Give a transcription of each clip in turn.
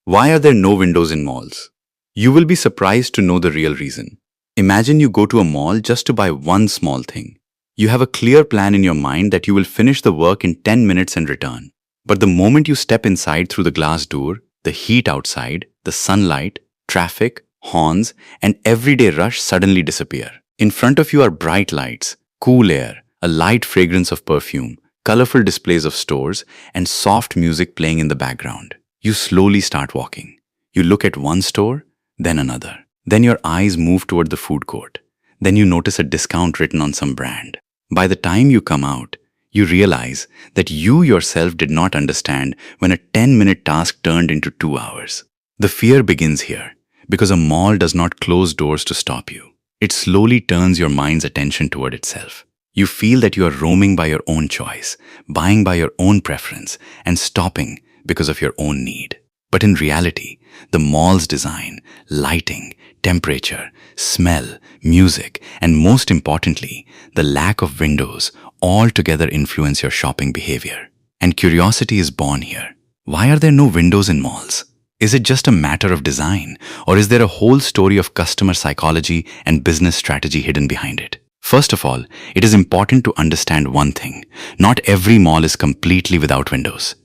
Why are there no windows in malls? You will be surprised to know the real reason. Imagine you go to a mall just to buy one small thing. You have a clear plan in your mind that you will finish the work in 10 minutes and return. But the moment you step inside through the glass door, the heat outside, the sunlight, traffic, horns, and everyday rush suddenly disappear. In front of you are bright lights, cool air, a light fragrance of perfume, colorful displays of stores, and soft music playing in the background. You slowly start walking. You look at one store, then another. Then your eyes move toward the food court. Then you notice a discount written on some brand. By the time you come out, you realize that you yourself did not understand when a 10-minute task turned into 2 hours. The fear begins here, because a mall does not close doors to stop you. It slowly turns your mind's attention toward itself. You feel that you are roaming by your own choice, buying by your own preference, and stopping because of your own need. But in reality, the mall's design, lighting, temperature, smell, music, and most importantly, the lack of windows all together influence your shopping behavior. And curiosity is born here. Why are there no windows in malls? Is it just a matter of design, or is there a whole story of customer psychology and business strategy hidden behind it? First of all, it is important to understand one thing. Not every mall is completely without windows.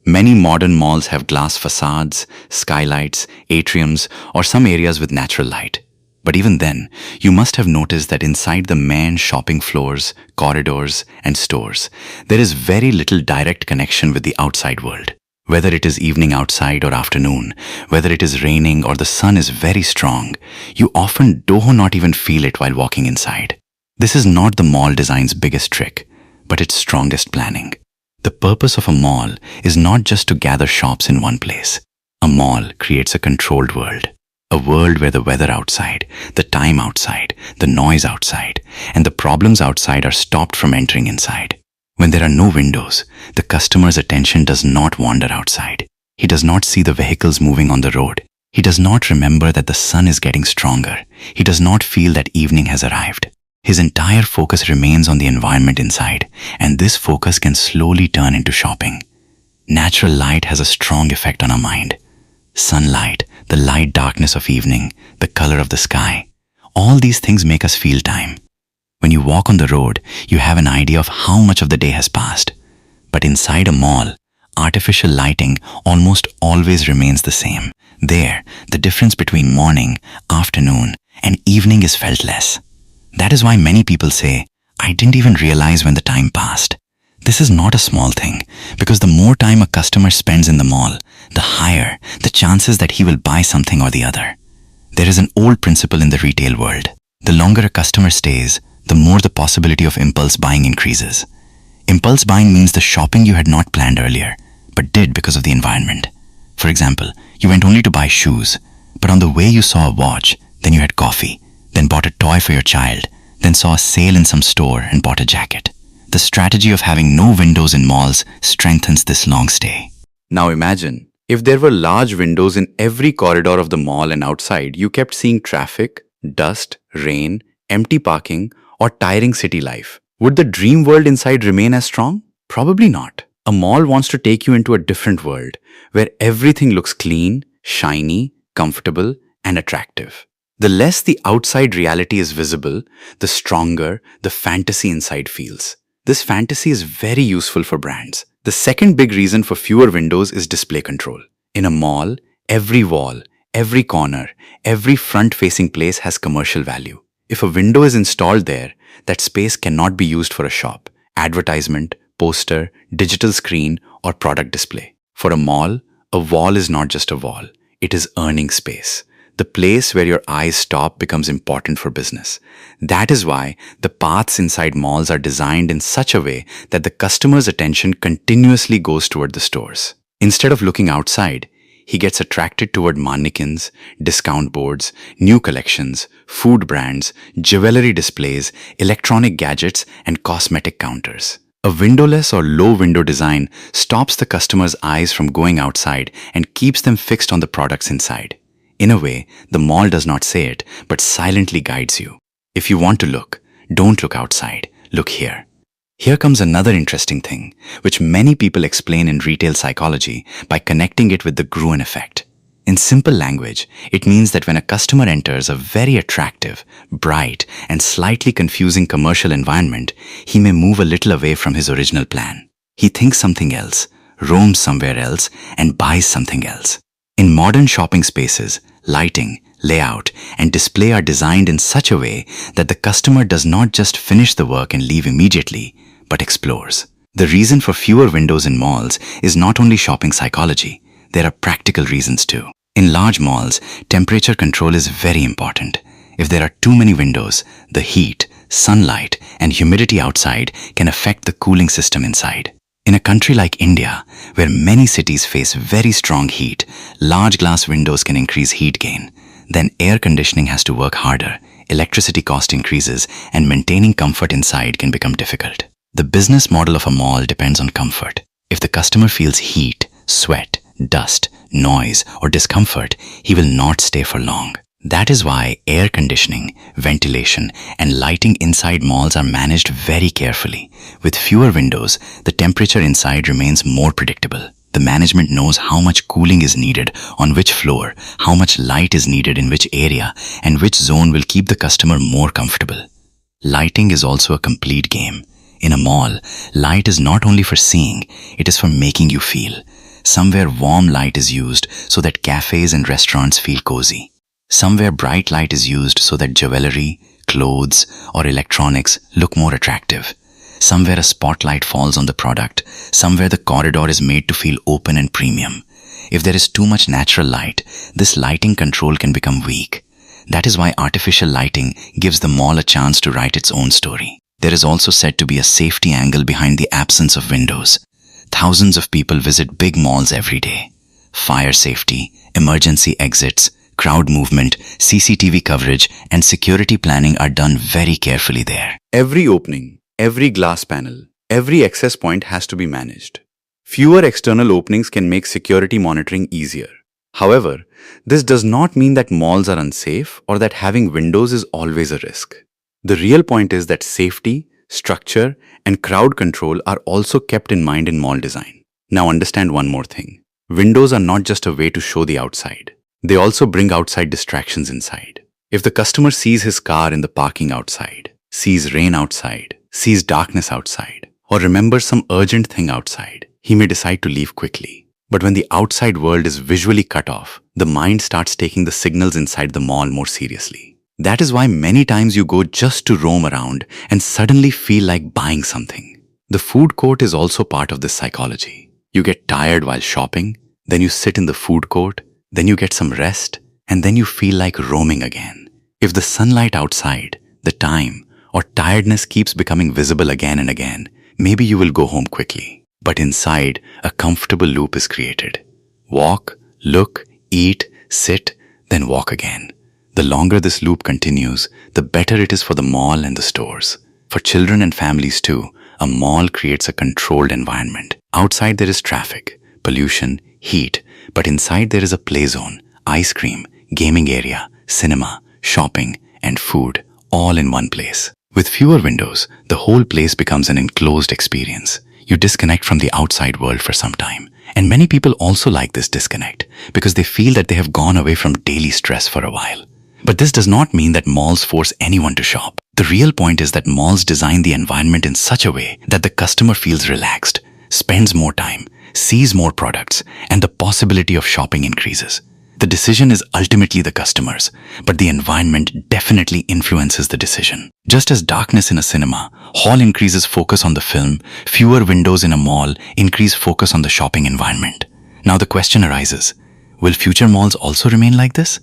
Many modern malls have glass facades, skylights, atriums, or some areas with natural light. But even then, you must have noticed that inside the main shopping floors, corridors, and stores, there is very little direct connection with the outside world. Whether it is evening outside or afternoon, whether it is raining or the sun is very strong, you often do not even feel it while walking inside. This is not the mall design's biggest trick, but its strongest planning. The purpose of a mall is not just to gather shops in one place. A mall creates a controlled world. A world where the weather outside, the time outside, the noise outside, and the problems outside are stopped from entering inside. When there are no windows, the customer's attention does not wander outside. He does not see the vehicles moving on the road. He does not remember that the sun is getting stronger. He does not feel that evening has arrived. His entire focus remains on the environment inside, and this focus can slowly turn into shopping. Natural light has a strong effect on our mind. Sunlight, the light darkness of evening, the color of the sky, all these things make us feel time. When you walk on the road, you have an idea of how much of the day has passed. But inside a mall, artificial lighting almost always remains the same. There, the difference between morning, afternoon, and evening is felt less. That is why many people say, "I didn't even realize when the time passed." This is not a small thing, because the more time a customer spends in the mall, the higher the chances that he will buy something or the other. There is an old principle in the retail world. The longer a customer stays, the more the possibility of impulse buying increases. Impulse buying means the shopping you had not planned earlier, but did because of the environment. For example, you went only to buy shoes, but on the way you saw a watch, then you had coffee, then bought a toy for your child, then saw a sale in some store and bought a jacket. The strategy of having no windows in malls strengthens this long stay. Now imagine, if there were large windows in every corridor of the mall and outside, you kept seeing traffic, dust, rain, empty parking, or tiring city life. Would the dream world inside remain as strong? Probably not. A mall wants to take you into a different world, where everything looks clean, shiny, comfortable, and attractive. The less the outside reality is visible, the stronger the fantasy inside feels. This fantasy is very useful for brands. The second big reason for fewer windows is display control. In a mall, every wall, every corner, every front-facing place has commercial value. If a window is installed there, that space cannot be used for a shop, advertisement, poster, digital screen, or product display. For a mall, a wall is not just a wall. It is earning space. The place where your eyes stop becomes important for business. That is why the paths inside malls are designed in such a way that the customer's attention continuously goes toward the stores. Instead of looking outside, he gets attracted toward mannequins, discount boards, new collections, food brands, jewelry displays, electronic gadgets, and cosmetic counters. A windowless or low window design stops the customer's eyes from going outside and keeps them fixed on the products inside. In a way, the mall does not say it, but silently guides you. If you want to look, don't look outside, look here. Here comes another interesting thing, which many people explain in retail psychology by connecting it with the Gruen effect. In simple language, it means that when a customer enters a very attractive, bright, and slightly confusing commercial environment, he may move a little away from his original plan. He thinks something else, roams somewhere else, and buys something else. In modern shopping spaces, lighting, layout, and display are designed in such a way that the customer does not just finish the work and leave immediately, but explores. The reason for fewer windows in malls is not only shopping psychology. There are practical reasons too. In large malls, temperature control is very important. If there are too many windows, the heat, sunlight, and humidity outside can affect the cooling system inside. In a country like India, where many cities face very strong heat, large glass windows can increase heat gain. Then air conditioning has to work harder, electricity cost increases, and maintaining comfort inside can become difficult. The business model of a mall depends on comfort. If the customer feels heat, sweat, dust, noise, or discomfort, he will not stay for long. That is why air conditioning, ventilation, and lighting inside malls are managed very carefully. With fewer windows, the temperature inside remains more predictable. The management knows how much cooling is needed on which floor, how much light is needed in which area, and which zone will keep the customer more comfortable. Lighting is also a complete game. In a mall, light is not only for seeing, it is for making you feel. Somewhere warm light is used so that cafes and restaurants feel cozy. Somewhere bright light is used so that jewelry, clothes, or electronics look more attractive. Somewhere a spotlight falls on the product. Somewhere the corridor is made to feel open and premium. If there is too much natural light, this lighting control can become weak. That is why artificial lighting gives the mall a chance to write its own story. There is also said to be a safety angle behind the absence of windows. Thousands of people visit big malls every day. Fire safety, emergency exits, crowd movement, CCTV coverage, and security planning are done very carefully there. Every opening, every glass panel, every access point has to be managed. Fewer external openings can make security monitoring easier. However, this does not mean that malls are unsafe or that having windows is always a risk. The real point is that safety, structure, and crowd control are also kept in mind in mall design. Now understand one more thing. Windows are not just a way to show the outside. They also bring outside distractions inside. If the customer sees his car in the parking outside, sees rain outside, sees darkness outside, or remembers some urgent thing outside, he may decide to leave quickly. But when the outside world is visually cut off, the mind starts taking the signals inside the mall more seriously. That is why many times you go just to roam around and suddenly feel like buying something. The food court is also part of this psychology. You get tired while shopping, then you sit in the food court, then you get some rest, and then you feel like roaming again. If the sunlight outside, the time, or tiredness keeps becoming visible again and again, maybe you will go home quickly. But inside, a comfortable loop is created. Walk, look, eat, sit, then walk again. The longer this loop continues, the better it is for the mall and the stores. For children and families too, a mall creates a controlled environment. Outside there is traffic, pollution, heat, but inside there is a play zone, ice cream, gaming area, cinema, shopping, and food, all in one place. With fewer windows, the whole place becomes an enclosed experience. You disconnect from the outside world for some time. And many people also like this disconnect because they feel that they have gone away from daily stress for a while. But this does not mean that malls force anyone to shop. The real point is that malls design the environment in such a way that the customer feels relaxed, spends more time, sees more products, and the possibility of shopping increases. The decision is ultimately the customer's, but the environment definitely influences the decision. Just as darkness in a cinema, hall increases focus on the film, fewer windows in a mall increase focus on the shopping environment. Now the question arises, will future malls also remain like this?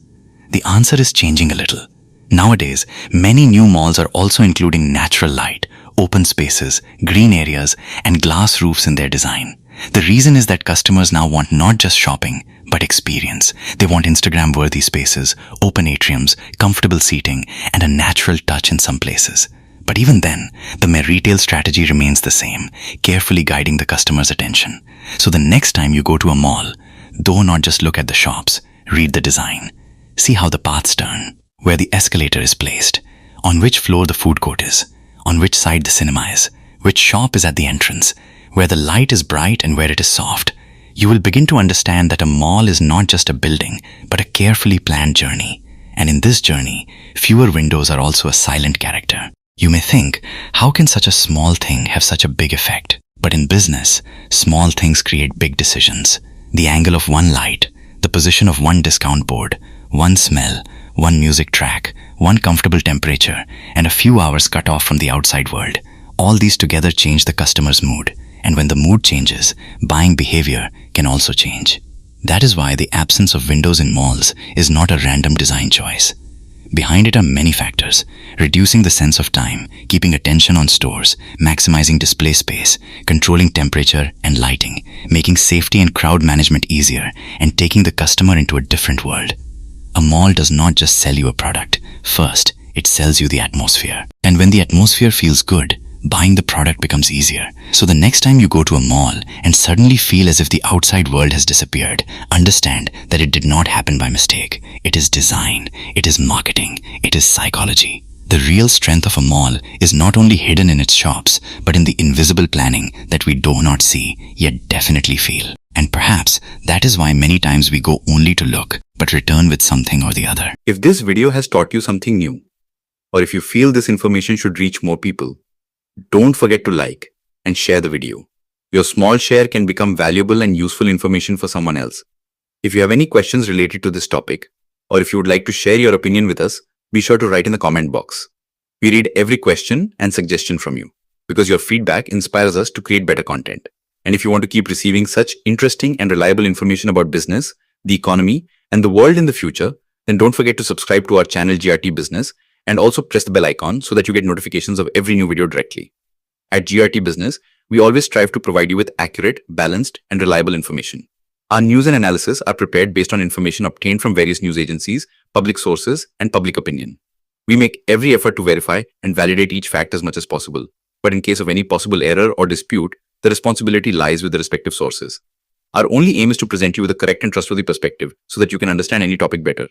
The answer is changing a little. Nowadays, many new malls are also including natural light, open spaces, green areas, and glass roofs in their design. The reason is that customers now want not just shopping, but experience. They want Instagram-worthy spaces, open atriums, comfortable seating, and a natural touch in some places. But even then, the retail strategy remains the same, carefully guiding the customer's attention. So the next time you go to a mall, though not just look at the shops, read the design. See how the paths turn, where the escalator is placed, on which floor the food court is, on which side the cinema is, which shop is at the entrance, where the light is bright and where it is soft. you will begin to understand that a mall is not just a building, but a carefully planned journey. And in this journey, fewer windows are also a silent character. You may think, how can such a small thing have such a big effect? But in business, small things create big decisions. The angle of one light, the position of one discount board, one smell, one music track, one comfortable temperature, and a few hours cut off from the outside world. All these together change the customer's mood. And when the mood changes, buying behavior can also change. That is why the absence of windows in malls is not a random design choice. Behind it are many factors: reducing the sense of time, keeping attention on stores, maximizing display space, controlling temperature and lighting, making safety and crowd management easier, and taking the customer into a different world. A mall does not just sell you a product. First, it sells you the atmosphere. And when the atmosphere feels good, buying the product becomes easier. So the next time you go to a mall and suddenly feel as if the outside world has disappeared, understand that it did not happen by mistake. It is design, it is marketing, it is psychology. The real strength of a mall is not only hidden in its shops, but in the invisible planning that we do not see, yet definitely feel. And perhaps that is why many times we go only to look, but return with something or the other. If this video has taught you something new, or if you feel this information should reach more people, don't forget to like and share the video. Your small share can become valuable and useful information for someone else. If you have any questions related to this topic, or if you would like to share your opinion with us, be sure to write in the comment box. We read every question and suggestion from you, because your feedback inspires us to create better content. And if you want to keep receiving such interesting and reliable information about business, the economy, and the world in the future, then don't forget to subscribe to our channel GRT Business, and also press the bell icon so that you get notifications of every new video directly. At GRT Business, we always strive to provide you with accurate, balanced, and reliable information. Our news and analysis are prepared based on information obtained from various news agencies, public sources, and public opinion. We make every effort to verify and validate each fact as much as possible. But in case of any possible error or dispute, the responsibility lies with the respective sources. Our only aim is to present you with a correct and trustworthy perspective so that you can understand any topic better.